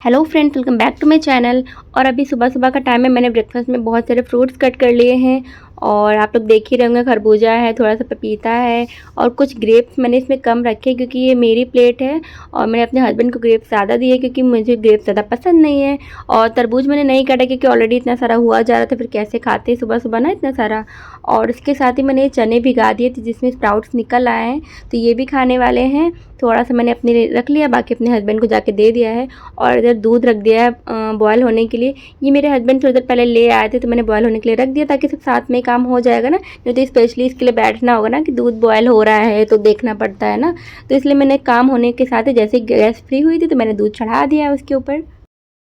Hello friends, welcome back to my channel. और अभी सुबह सुबह का टाइम है। मैंने ब्रेकफास्ट में बहुत सारे फ्रूट्स कट कर लिए हैं और आप लोग देख ही रहे होंगे, खरबूजा है, थोड़ा सा पपीता है और कुछ ग्रेप्स मैंने इसमें कम रखे क्योंकि ये मेरी प्लेट है और मैंने अपने हस्बैंड को ग्रेप्स ज़्यादा दिए क्योंकि मुझे ग्रेप्स ज़्यादा पसंद नहीं है। और तरबूज मैंने नहीं काटा क्योंकि ऑलरेडी इतना सारा हुआ जा रहा था, फिर कैसे खाते सुबह सुबह ना इतना सारा। और इसके साथ ही मैंने चने भिगा दिए थे जिसमें स्प्राउट्स निकल आए हैं, तो ये भी खाने वाले हैं। थोड़ा सा मैंने अपने लिए रख लिया, बाकी अपने हस्बैंड को जाके दे दिया है। और इधर दूध रख दिया है बॉयल होने के लिए। ये मेरे हस्बैंड थोड़ी देर पहले ले आए थे तो मैंने बॉयल होने के लिए रख दिया ताकि सब साथ में काम हो जाएगा ना। नहीं तो स्पेशली इसके लिए बैठना होगा ना कि दूध बॉयल हो रहा है तो देखना पड़ता है ना। तो इसलिए मैंने काम होने के साथ ही जैसे गैस फ्री हुई थी तो मैंने दूध चढ़ा दिया है उसके ऊपर।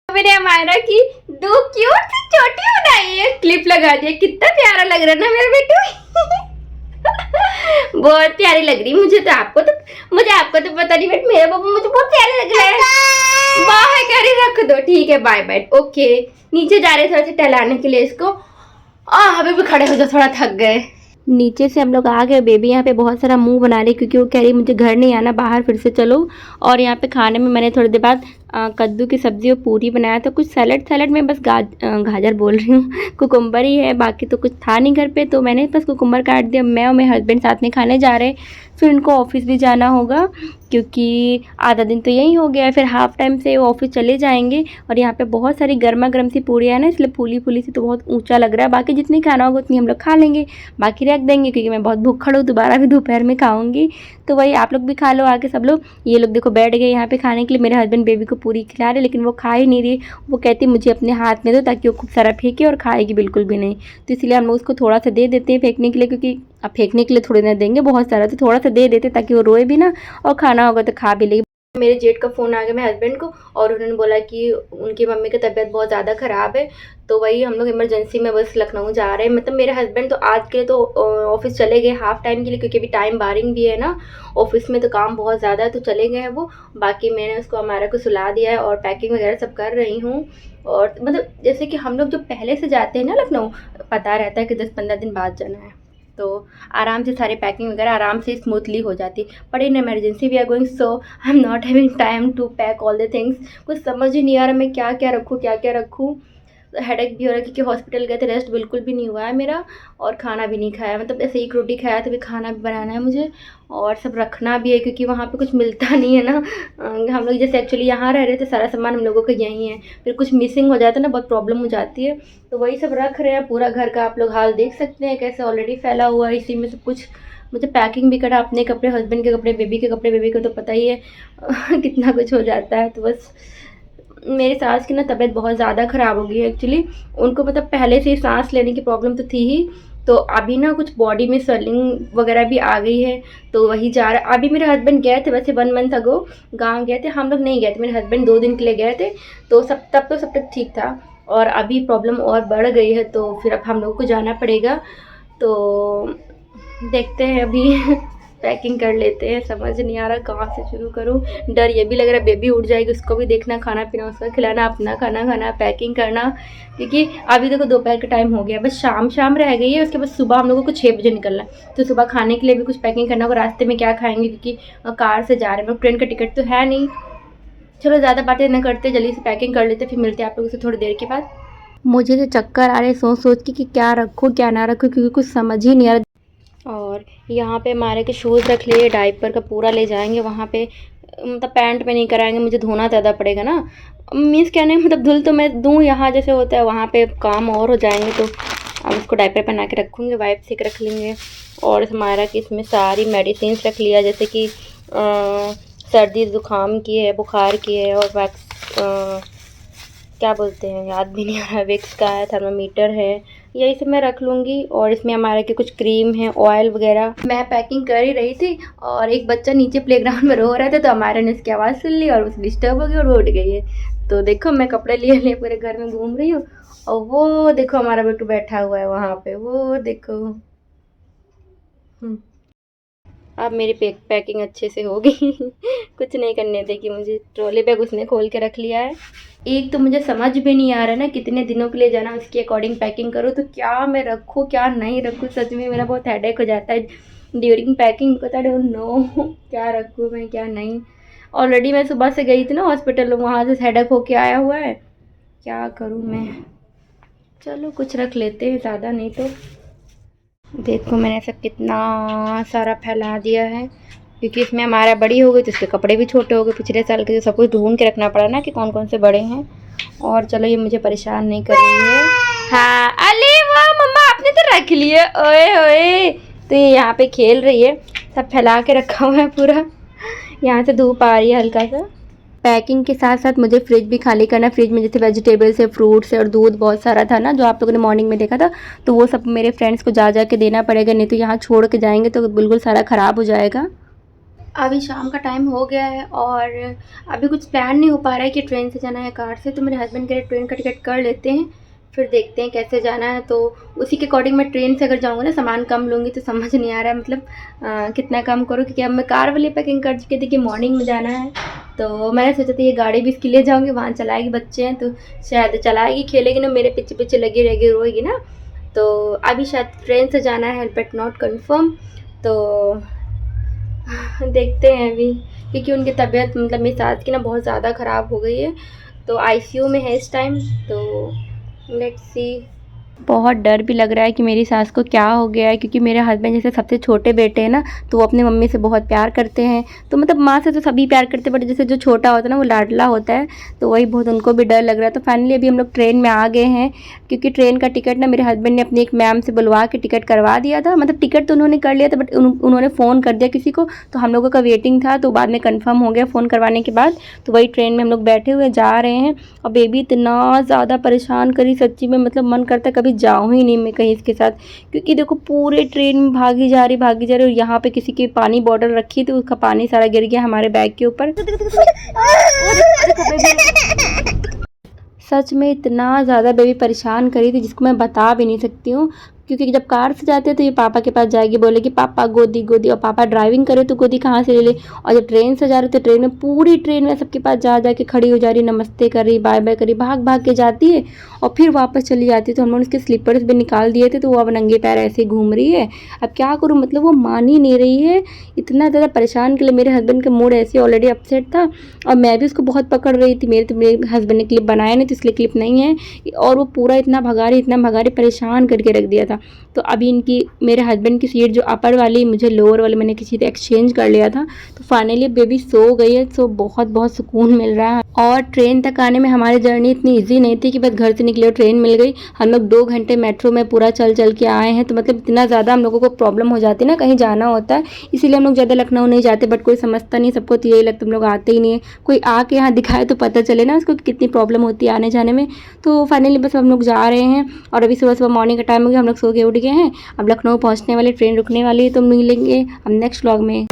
मैंने हमारा की दो क्यूट सी चोटी बनाई है, क्लिप लगा दिया। कितना प्यारा लग रहा है ना मेरा बेटू। बहुत प्यारी लग रही मुझे तो आपको तो पता नहीं, बट मेरे बाबू मुझे बहुत प्यारे लग रहा है। बाहर कह रही रख दो, ठीक है बाय बाय। ओके, नीचे जा रहे थोड़ा सा टहलाने के लिए इसको। अभी भी खड़े हो जाओ, थोड़ा थक गए। नीचे से हम लोग आ गए। बेबी यहाँ पे बहुत सारा मुंह बना रही क्योंकि वो कह रही मुझे घर नहीं आना, बाहर फिर से चलो। और यहाँ पे खाने में मैंने थोड़ी देर बाद कद्दू की सब्ज़ी और पूरी बनाया था। कुछ सैलड में बस गाजर बोल रही हूँ, कुकुम्बर ही है, बाकी तो कुछ था नहीं घर पे, तो मैंने बस कुकुम्बर काट दिया। मैं और मेरे हस्बैंड साथ में खाने जा रहे, फिर उनको ऑफिस भी जाना होगा क्योंकि आधा दिन तो यही हो गया है, फिर हाफ टाइम से वो ऑफिस चले जाएंगे। और यहाँ पे बहुत सारी गर्मा गर्म सी पूड़ियाँ है ना, इसलिए फूली फूली सी तो बहुत ऊँचा लग रहा है। बाकी जितनी खाना होगा उतनी हम लोग खा लेंगे, बाकी रख देंगे क्योंकि मैं बहुत भूखड़ हूँ, दोबारा भी दोपहर में खाऊंगी। तो वही आप लोग भी खा लो आके सब लोग। ये लोग देखो बैठ गए यहाँ पे खाने के लिए। मेरे हस्बैंड बेबी को पूरी खिला रहे लेकिन वो खा ही नहीं रही। वो कहती मुझे अपने हाथ में दो ताकि वो खूब सारा फेंके, और खाएगी बिल्कुल भी नहीं। तो इसलिए हम लोग उसको थोड़ा सा दे देते हैं फेंकने के लिए, क्योंकि अब फेंकने के लिए थोड़ी ना देंगे बहुत सारा, तो थोड़ा सा दे देते ताकि वो रोए भी ना और खाना होगा तो खा भी लेगी। मेरे जेठ का फ़ोन आ गया मेरे हस्बैंड को और उन्होंने बोला कि उनकी मम्मी की तबीयत बहुत ज़्यादा ख़राब है, तो वही हम लोग इमरजेंसी में बस लखनऊ जा रहे हैं। मतलब मेरे हस्बैंड तो आज के लिए तो ऑफिस चले गए हाफ टाइम के लिए, क्योंकि अभी टाइम बारिंग भी है ना ऑफिस में, तो काम बहुत ज़्यादा है, तो चले गए हैं वो। बाकी मैंने उसको हमारा को सुला दिया है और पैकिंग वगैरह सब कर रही हूँ। और मतलब जैसे कि हम लोग जो पहले से जाते हैं ना लखनऊ, पता रहता है कि 10-15 दिन बाद जाना है, तो आराम से सारी पैकिंग वगैरह आराम से स्मूथली हो जाती। But in emergency we are going, so I am not having time to pack all the things. कुछ समझ ही नहीं आ रहा मैं क्या क्या रखूँ। हेडेक भी हो रहा है क्योंकि हॉस्पिटल गए थे, रेस्ट बिल्कुल भी नहीं हुआ है मेरा, और खाना भी नहीं खाया। मतलब ऐसे एक रोटी खाया तो भी खाना भी बनाना है मुझे और सब रखना भी है क्योंकि वहाँ पे कुछ मिलता नहीं है ना। हम लोग जैसे एक्चुअली यहाँ रह रहे थे, सारा सामान हम लोगों का यहीं है, फिर कुछ मिसिंग हो जाता है ना, बहुत प्रॉब्लम हो जाती है। तो वही सब रख रहे हैं। पूरा घर का आप लोग हाल देख सकते हैं कैसे ऑलरेडी फैला हुआ है, इसी में सब कुछ। मुझे पैकिंग भी करा, अपने कपड़े, हस्बैंड के कपड़े, बेबी के कपड़े। बेबी को तो पता ही है कितना कुछ हो जाता है। तो बस मेरी सास की ना तबीयत बहुत ज़्यादा ख़राब हो गई है एक्चुअली। उनको मतलब पहले से ही सांस लेने की प्रॉब्लम तो थी ही, तो अभी ना कुछ बॉडी में स्वेलिंग वगैरह भी आ गई है, तो वही जा रहा। अभी मेरे हस्बैंड गए थे वैसे 1 मंथ अगो, गांव गए थे। हम लोग नहीं गए थे, मेरे हस्बैंड 2 दिन के लिए गए थे, तो सब तक ठीक था। और अभी प्रॉब्लम और बढ़ गई है, तो फिर अब हम लोग को जाना पड़ेगा। तो देखते हैं अभी पैकिंग कर लेते हैं। समझ नहीं आ रहा कहाँ से शुरू करूँ। डर ये भी लग रहा है बेबी उठ जाएगी, उसको भी देखना, खाना पीना उसका खिलाना, अपना खाना खाना, पैकिंग करना। क्योंकि अभी देखो दोपहर का टाइम हो गया, बस शाम रह गई है। उसके बाद सुबह हम लोगों को 6 बजे निकलना है, तो सुबह खाने के लिए भी कुछ पैकिंग करना होगा। रास्ते में क्या खाएंगे क्योंकि कार से जा रहे हैं, ट्रेन का टिकट तो है नहीं। चलो ज़्यादा बातें न करते, जल्दी से पैकिंग कर लेते, फिर मिलते हैं आप लोगों से थोड़ी देर के बाद। मुझे तो चक्कर आ रहे सोच के कि क्या रखूँ क्या ना रखूँ, क्योंकि कुछ समझ ही नहीं आ रहा। और यहाँ पे हमारे के शूज़ रख लिए, डायपर का पूरा ले जाएंगे वहाँ पे। मतलब पैंट में नहीं कराएंगे, मुझे धोना ज़्यादा पड़ेगा ना। मीन्स क्या नहीं, मतलब धुल तो मैं दूँ, यहाँ जैसे होता है वहाँ पे काम और हो जाएंगे, तो अब उसको डायपर पहना के रखूँगी, वाइप से रख लेंगे। और हमारा कि इसमें सारी मेडिसिन रख लिया, जैसे कि सर्दी ज़ुकाम की है, बुखार की है, और वैक्स क्या बोलते हैं याद भी नहीं आ रहा, विक्स का है, थर्मामीटर है, यही सब मैं रख लूँगी। और इसमें हमारे के कुछ क्रीम है, ऑयल वगैरह। मैं पैकिंग कर ही रही थी और एक बच्चा नीचे प्लेग्राउंड में रो रहा था, तो हमारे ने इसकी आवाज़ सुन ली और उसे डिस्टर्ब हो गई और वो उठ गई है। तो देखो मैं कपड़े लिए पूरे घर में घूम रही हूँ, और वो देखो हमारा बेटू बैठा हुआ है वहाँ पे, वो देखो। अब मेरी पैकिंग अच्छे से हो गई। कुछ नहीं करने देगी मुझे। ट्रॉली बैग उसने खोल के रख लिया है। एक तो मुझे समझ भी नहीं आ रहा ना कितने दिनों के लिए जाना, उसके अकॉर्डिंग पैकिंग करूँ, तो क्या मैं रखूँ क्या नहीं रखूँ। सच में मेरा बहुत हेडेक हो जाता है during packing, because I don't know क्या रखूँ मैं क्या नहीं। ऑलरेडी मैं सुबह से गई थी ना हॉस्पिटल, वहाँ से हेडेक होके आया हुआ है। क्या करूँ मैं, चलो कुछ रख लेते हैं, ज़्यादा नहीं तो। देखो मैंने सब कितना सारा फैला दिया है, क्योंकि इसमें हमारा बड़ी हो गई तो इसके कपड़े भी छोटे हो गए पिछले साल के, तो सब कुछ ढूंढ के रखना पड़ा ना कि कौन कौन से बड़े हैं। और चलो ये मुझे परेशान नहीं कर रही है। हाँ अरे वाह मम्मा आपने तो रख लिया, ओए ओए। तो ये यहाँ पे खेल रही है, सब फैला के रखा हुआ है पूरा। यहाँ से धूप आ रही है हल्का सा। पैकिंग के साथ साथ मुझे फ्रिज भी खाली करना है। फ्रिज में जैसे वेजिटेबल्स है, फ्रूट्स है और दूध बहुत सारा था ना, जो आप लोगों ने मॉर्निंग में देखा था, तो वो सब मेरे फ्रेंड्स को जा के देना पड़ेगा, नहीं तो यहाँ छोड़ के जाएंगे तो बिल्कुल सारा ख़राब हो जाएगा। अभी शाम का टाइम हो गया है और अभी कुछ प्लान नहीं हो पा रहा है कि ट्रेन से जाना है कार से, तो मेरे हस्बैंड कह रहे ट्रेन का टिकट कर लेते हैं, फिर देखते हैं कैसे जाना है। तो उसी के अकॉर्डिंग मैं ट्रेन से अगर जाऊँगा ना, सामान कम लूँगी, तो समझ नहीं आ रहा है मतलब कितना कम करूँ, क्योंकि अब मैं कार वाली पैकिंग कर चुकी थी कि मॉर्निंग में जाना है। तो मैंने सोचा था ये गाड़ी भी इसकी ले जाऊँगी, वहाँ चलाएगी, बच्चे हैं तो शायद चलाएगी, खेलेगी ना, मेरे पीछे पीछे लगी रहेगी, रोएगी ना। तो अभी शायद ट्रेन से जाना है, बट नॉट कन्फर्म। तो देखते हैं अभी, क्योंकि उनकी तबीयत मतलब मेरी सास की ना बहुत ज़्यादा ख़राब हो गई है, तो आईसीयू में है इस टाइम। तो लेट्स सी। बहुत डर भी लग रहा है कि मेरी सास को क्या हो गया है, क्योंकि मेरे हस्बैंड जैसे सबसे छोटे बेटे हैं ना, तो वो अपनी मम्मी से बहुत प्यार करते हैं। तो मतलब माँ से तो सभी प्यार करते हैं, बट जैसे जो छोटा होता है ना वो लाडला होता है, तो वही बहुत उनको भी डर लग रहा है। तो फाइनली अभी हम लोग ट्रेन में आ गए हैं, क्योंकि ट्रेन का टिकट ना मेरे हस्बैंड ने अपनी एक मैम से बुलवा के टिकट करवा दिया था। मतलब टिकट तो उन्होंने कर लिया था, बट उन्होंने फ़ोन कर दिया किसी को, तो हम लोगों का वेटिंग था, तो बाद में कन्फर्म हो गया फ़ोन करवाने के बाद। तो वही ट्रेन में हम लोग बैठे हुए जा रहे हैं। और बेबी इतना ज़्यादा परेशान करी सच्ची में, मतलब मन करता है कभी जाऊँ ही नहीं मैं कहीं इसके साथ, क्योंकि देखो पूरे ट्रेन में भागी जा रही और यहाँ पे किसी की पानी बॉटल रखी तो उसका पानी सारा गिर गया हमारे बैग के ऊपर। सच में इतना ज़्यादा बेबी परेशान करी थी जिसको मैं बता भी नहीं सकती हूँ, क्योंकि जब कार से जाते हैं तो ये पापा के पास जाएगी, बोलेगी पापा गोदी गोदी, और पापा ड्राइविंग करे तो गोदी कहाँ से ले ले। और जब ट्रेन से जा रहे तो ट्रेन में पूरी ट्रेन में सबके पास जा के खड़ी हो जा रही, नमस्ते कर रही, बाय बाय करी, भाग भाग के जाती है और फिर वापस चली जाती है। तो हम लोगों ने उसके स्लीपर्स भी निकाल दिए थे, तो वो अब नंगे पैर ऐसे ही घूम रही है। अब क्या करूँ, मतलब वो मान ही नहीं रही है, इतना ज़्यादा परेशान के लिए मेरे हस्बैंड का मूड ऐसे ऑलरेडी अपसेट था, और मैं भी उसको बहुत पकड़ रही थी। मेरे हस्बैंड ने क्लिप बनाया नहीं तो इसलिए क्लिप नहीं है, और वो पूरा इतना भगा रही परेशान करके रख दिया था। तो अभी इनकी मेरे हस्बैंड की सीट जो अपर वाली, मुझे लोअर वाले मैंने किसी से एक्सचेंज कर लिया था, तो फाइनली बेबी सो गई है। सो बहुत बहुत सुकून मिल रहा है। और ट्रेन तक आने में हमारी जर्नी इतनी इजी नहीं थी कि बस घर से निकले और ट्रेन मिल गई। हम लोग 2 घंटे मेट्रो में पूरा चल के आए हैं, तो मतलब इतना ज़्यादा हम लोगों को प्रॉब्लम हो जाती है ना, कहीं जाना होता है, इसीलिए हम लोग ज़्यादा लखनऊ नहीं जाते। बट कोई समझता नहीं, सबको तो यही लगता है हम लोग आते ही नहीं है। कोई आके यहाँ दिखाए तो पता चले ना उसको कितनी प्रॉब्लम होती है आने जाने में। तो फाइनली बस हम लोग जा रहे हैं, और अभी सुबह मॉर्निंग का टाइम हो गया, हम लोग सो के उठ गए हैं। अब लखनऊ पहुँचने वाले, ट्रेन रुकने वाली है, तो मिलेंगे हम नेक्स्ट व्लॉग में।